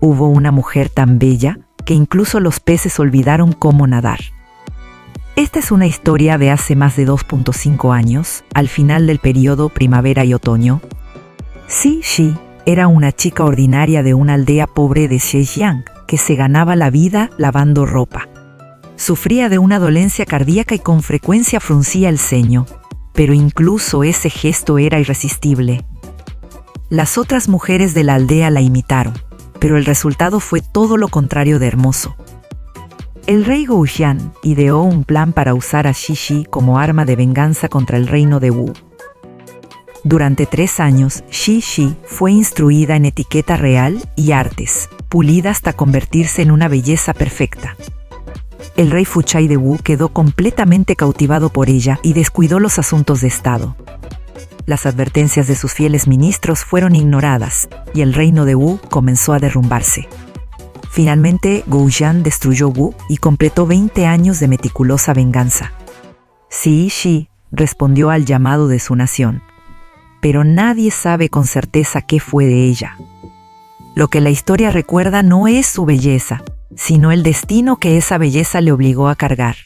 Hubo una mujer tan bella que incluso los peces olvidaron cómo nadar. Esta es una historia de hace más de 2.5 años, al final del periodo primavera y otoño. Xi Shi era una chica ordinaria de una aldea pobre de Zhejiang que se ganaba la vida lavando ropa. Sufría de una dolencia cardíaca y con frecuencia fruncía el ceño, pero incluso ese gesto era irresistible. Las otras mujeres de la aldea la imitaron, pero el resultado fue todo lo contrario de hermoso. El rey Goujian ideó un plan para usar a Xi Shi como arma de venganza contra el reino de Wu. Durante 3 años, Xi Shi fue instruida en etiqueta real y artes, pulida hasta convertirse en una belleza perfecta. El rey Fuchai de Wu quedó completamente cautivado por ella y descuidó los asuntos de estado. Las advertencias de sus fieles ministros fueron ignoradas y el reino de Wu comenzó a derrumbarse. Finalmente, Goujian destruyó Wu y completó 20 años de meticulosa venganza. Xi Shi respondió al llamado de su nación, pero nadie sabe con certeza qué fue de ella. Lo que la historia recuerda no es su belleza, sino el destino que esa belleza le obligó a cargar.